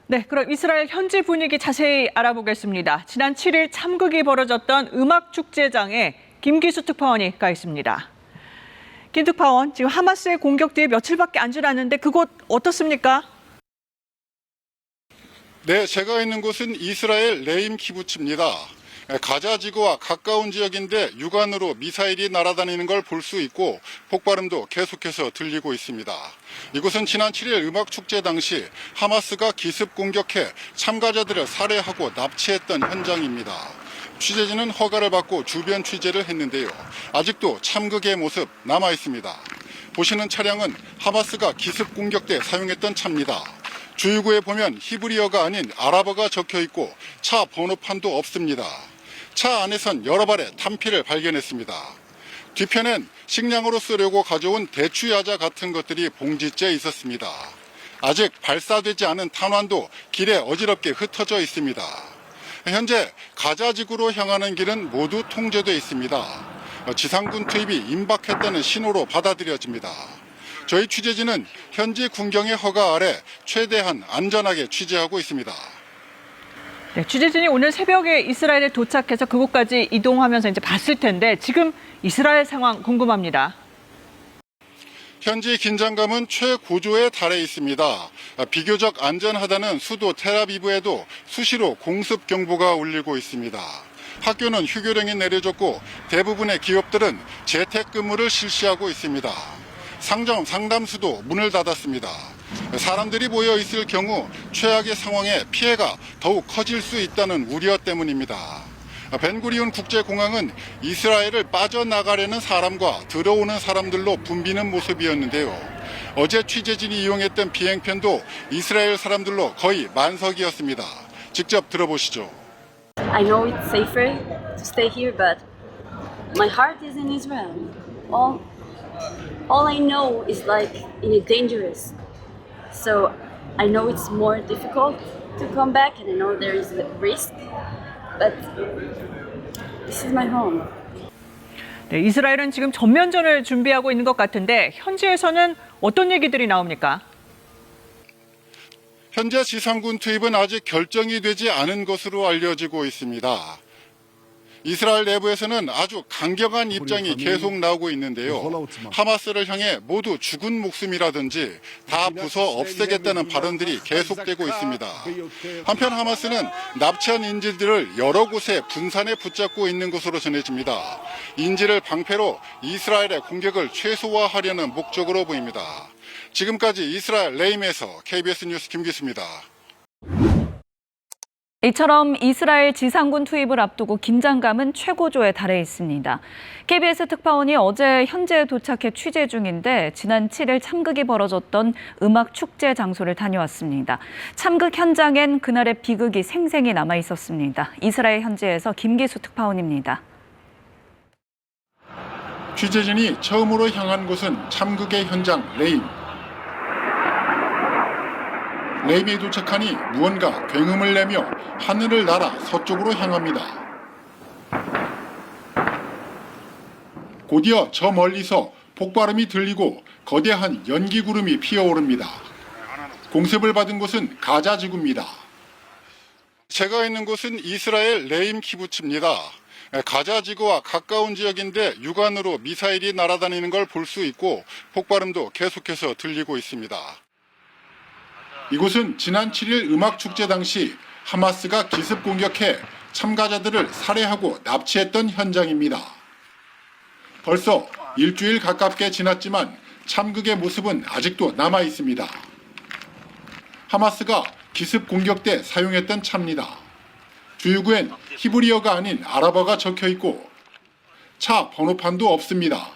네, 그럼 이스라엘 현지 분위기 자세히 알아보겠습니다. 지난 7일 참극이 벌어졌던 음악축제장에 김기수 특파원이 가 있습니다. 김 특파원, 지금 하마스의 공격 뒤에 며칠밖에 안 지났는데 그곳 어떻습니까? 네, 제가 있는 곳은 이스라엘 레임 키부츠입니다. 가자 지구와 가까운 지역인데 육안으로 미사일이 날아다니는 걸 볼 수 있고 폭발음도 계속해서 들리고 있습니다. 이곳은 지난 7일 음악축제 당시 하마스가 기습 공격해 참가자들을 살해하고 납치했던 현장입니다. 취재진은 허가를 받고 주변 취재를 했는데요. 아직도 참극의 모습 남아 있습니다. 보시는 차량은 하마스가 기습 공격 때 사용했던 차입니다. 주유구에 보면 히브리어가 아닌 아랍어가 적혀 있고 차 번호판도 없습니다. 차 안에선 여러 발의 탄피를 발견했습니다. 뒤편엔 식량으로 쓰려고 가져온 대추야자 같은 것들이 봉지째 있었습니다. 아직 발사되지 않은 탄환도 길에 어지럽게 흩어져 있습니다. 현재 가자 지구로 향하는 길은 모두 통제돼 있습니다. 지상군 투입이 임박했다는 신호로 받아들여집니다. 저희 취재진은 현지 군경의 허가 아래 최대한 안전하게 취재하고 있습니다. 네, 취재진이 오늘 새벽에 이스라엘에 도착해서 그곳까지 이동하면서 이제 봤을 텐데 지금 이스라엘 상황 궁금합니다. 현지 긴장감은 최고조에 달해 있습니다. 비교적 안전하다는 수도 텔아비브에도 수시로 공습 경보가 울리고 있습니다. 학교는 휴교령이 내려졌고 대부분의 기업들은 재택근무를 실시하고 있습니다. 상점, 상담소도 문을 닫았습니다. 사람들이 모여 있을 경우 최악의 상황에 피해가 더욱 커질 수 있다는 우려 때문입니다. 벤구리온 국제공항은 이스라엘을 빠져나가려는 사람과 들어오는 사람들로 붐비는 모습이었는데요. 어제 취재진이 이용했던 비행편도 이스라엘 사람들로 거의 만석이었습니다. 직접 들어보시죠. I know it's safer to stay here, but my heart is in Israel. All I know is like it's dangerous. So I know it's more difficult to come back, and I know there is a risk, but this is my home. 네, 이스라엘은 지금 전면전을 준비하고 있는 것 같은데 현지에서는 어떤 얘기들이 나옵니까? 현재 지상군 투입은 아직 결정이 되지 않은 것으로 알려지고 있습니다. 이스라엘 내부에서는 아주 강경한 입장이 계속 나오고 있는데요. 하마스를 향해 모두 죽은 목숨이라든지 다 부숴 없애겠다는 발언들이 계속되고 있습니다. 한편 하마스는 납치한 인질들을 여러 곳에 분산해 붙잡고 있는 것으로 전해집니다. 인질을 방패로 이스라엘의 공격을 최소화하려는 목적으로 보입니다. 지금까지 이스라엘 레임에서 KBS 뉴스 김기수입니다. 이처럼 이스라엘 지상군 투입을 앞두고 긴장감은 최고조에 달해 있습니다. KBS 특파원이 어제 현지에 도착해 취재 중인데 지난 7일 참극이 벌어졌던 음악 축제 장소를 다녀왔습니다. 참극 현장엔 그날의 비극이 생생히 남아 있었습니다. 이스라엘 현지에서 김기수 특파원입니다. 취재진이 처음으로 향한 곳은 참극의 현장 레임. 레임에 도착하니 무언가 굉음을 내며 하늘을 날아 서쪽으로 향합니다. 곧이어 저 멀리서 폭발음이 들리고 거대한 연기 구름이 피어오릅니다. 공습을 받은 곳은 가자 지구입니다. 제가 있는 곳은 이스라엘 레임 키부츠입니다. 가자 지구와 가까운 지역인데 육안으로 미사일이 날아다니는 걸 볼 수 있고 폭발음도 계속해서 들리고 있습니다. 이곳은 지난 7일 음악축제 당시 하마스가 기습 공격해 참가자들을 살해하고 납치했던 현장입니다. 벌써 일주일 가깝게 지났지만 참극의 모습은 아직도 남아 있습니다. 하마스가 기습 공격 때 사용했던 차입니다. 주유구엔 히브리어가 아닌 아랍어가 적혀 있고 차 번호판도 없습니다.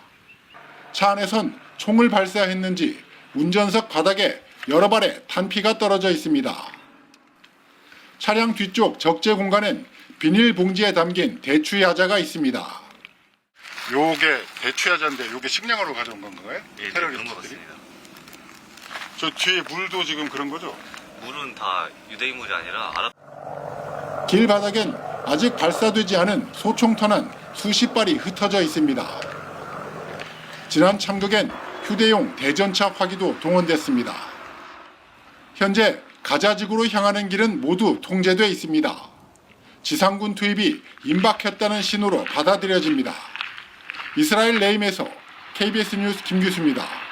차 안에선 총을 발사했는지 운전석 바닥에 여러 발의 탄피가 떨어져 있습니다. 차량 뒤쪽 적재 공간엔 비닐봉지에 담긴 대추야자가 있습니다. 요게 대추야자인데 요게 식량으로 가져온 건가요? 예, 그런 것 같습니다. 저 뒤에 물도 지금 그런 거죠? 물은 다 유대인물이 아니라 아랍. 길 바닥엔 아직 발사되지 않은 소총탄환 수십 발이 흩어져 있습니다. 지난 참극엔 휴대용 대전차 화기도 동원됐습니다. 현재 가자지구로 향하는 길은 모두 통제돼 있습니다. 지상군 투입이 임박했다는 신호로 받아들여집니다. 이스라엘 레임에서 KBS 뉴스 김규수입니다.